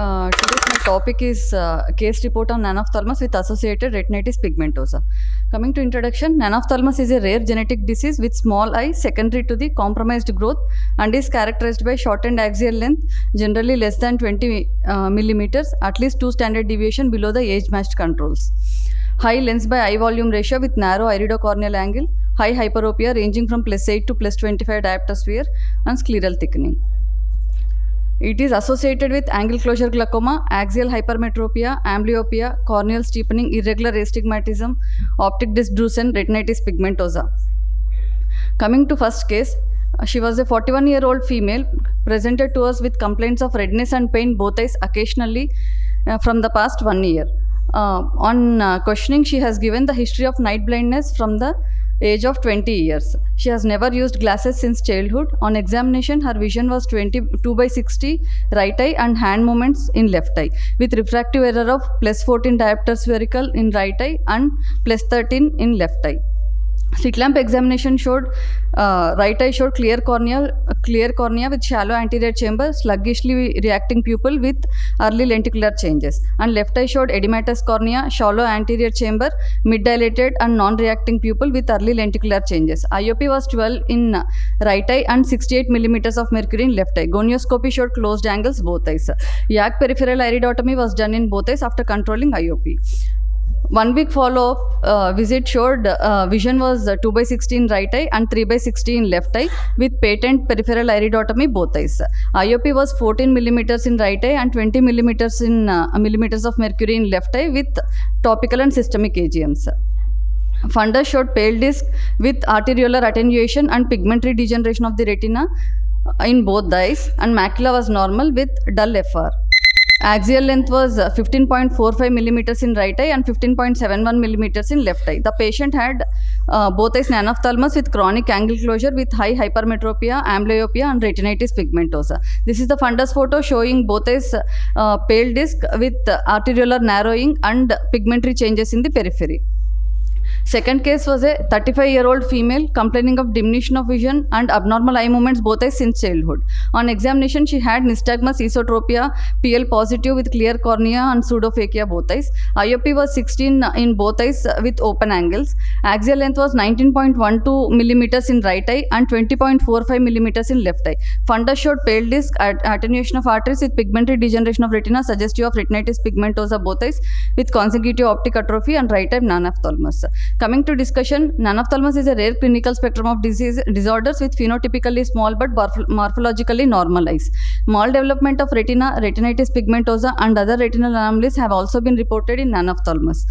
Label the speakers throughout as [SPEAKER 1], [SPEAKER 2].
[SPEAKER 1] Today's my topic is case report on nanophthalmus with associated retinitis pigmentosa. Coming to introduction, nanophthalmus is a rare genetic disease with small eye secondary to the compromised growth and is characterized by shortened axial length, generally less than 20 millimeters, at least 2 standard deviation below the age-matched controls. High lens by eye volume ratio with narrow iridocorneal angle, high hyperopia ranging from +8 to +25 diopter sphere, and scleral thickening. It is associated with angle closure glaucoma, axial hypermetropia, amblyopia, corneal steepening, irregular astigmatism, optic disc drusen, retinitis pigmentosa. Coming to first case, she was a 41-year-old female presented to us with complaints of redness and pain both eyes occasionally from the past 1 year. On questioning, she has given the history of night blindness from the age of 20 years. She has never used glasses since childhood. On examination, her vision was 22/60 right eye and hand movements in left eye with refractive error of +14 diopter spherical in right eye and +13 in left eye. Slit lamp examination showed right eye showed clear cornea with shallow anterior chamber, sluggishly reacting pupil with early lenticular changes, and left eye showed edematous cornea, shallow anterior chamber, mid dilated and non-reacting pupil with early lenticular changes. IOP was 12 in right eye and 68 millimeters of mercury in left eye. Gonioscopy showed closed angles both eyes. YAG peripheral iridotomy was done in both eyes after controlling IOP. 1 week follow-up visit showed vision was 2/60 in right eye and 3/60 in left eye with patent peripheral iridotomy both eyes. IOP was 14 millimeters in right eye and 20 millimeters in millimeters of mercury in left eye with topical and systemic AGMs. Fundus showed pale disc with arteriolar attenuation and pigmentary degeneration of the retina in both the eyes, and macula was normal with dull FR. Axial length was 15.45 millimeters in right eye and 15.71 millimeters in left eye. The patient had both eyes nanophthalmus with chronic angle closure with high hypermetropia, amblyopia, and retinitis pigmentosa. This is the fundus photo showing both eyes pale disc with arteriolar narrowing and pigmentary changes in the periphery. Second case was a 35-year-old female complaining of diminution of vision and abnormal eye movements both eyes since childhood. On examination, she had nystagmus, esotropia, PL positive with clear cornea and pseudophakia both eyes. IOP was 16 in both eyes with open angles. Axial length was 19.12 millimeters in right eye and 20.45 millimeters in left eye. Fundus showed pale disc, attenuation of arteries with pigmentary degeneration of retina suggestive of retinitis pigmentosa both eyes with consecutive optic atrophy and right eye nanophthalmus. Coming to discussion, nanophthalmus is a rare clinical spectrum of disorders with phenotypically small but morphologically normal eyes. Maldevelopment of retina, retinitis pigmentosa, and other retinal anomalies have also been reported in nanophthalmus.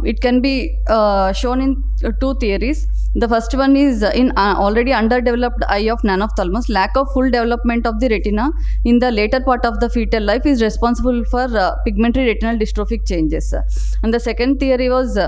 [SPEAKER 1] It can be shown in two theories. The first one is in already underdeveloped eye of nanophthalmus, lack of full development of the retina in the later part of the fetal life is responsible for pigmentary retinal dystrophic changes. And the second theory was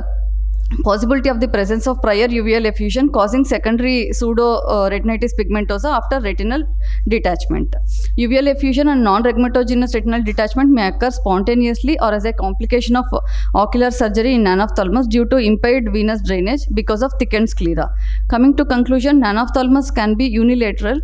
[SPEAKER 1] possibility of the presence of prior uveal effusion causing secondary pseudo retinitis pigmentosa after retinal detachment. Uveal effusion and non-rhegmatogenous retinal detachment may occur spontaneously or as a complication of ocular surgery in nanophthalmus due to impaired venous drainage because of thickened sclera. Coming to conclusion, nanophthalmus can be unilateral,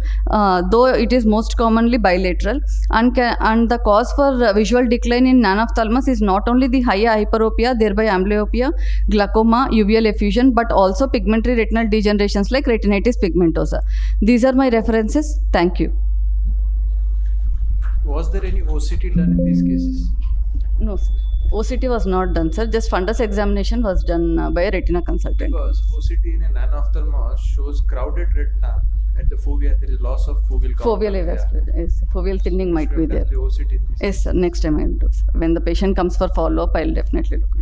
[SPEAKER 1] though it is most commonly bilateral, and the cause for visual decline in nanophthalmus is not only the higher hyperopia, thereby amblyopia, glaucoma, uveal effusion, but also pigmentary retinal degenerations like retinitis pigmentosa. These are my references. Thank you.
[SPEAKER 2] Was there any OCT done in these cases?
[SPEAKER 1] No, sir. OCT was not done, sir. Just fundus examination was done by a retina consultant.
[SPEAKER 2] Because OCT in a nanophthalmus shows crowded retina at the fovea. There is loss of foveal count.
[SPEAKER 1] Foveal avascular, yes. Foveal thinning might be there.
[SPEAKER 2] The OCT in this
[SPEAKER 1] Yes, sir. Next time I will do, sir. When the patient comes for follow-up, I will definitely look.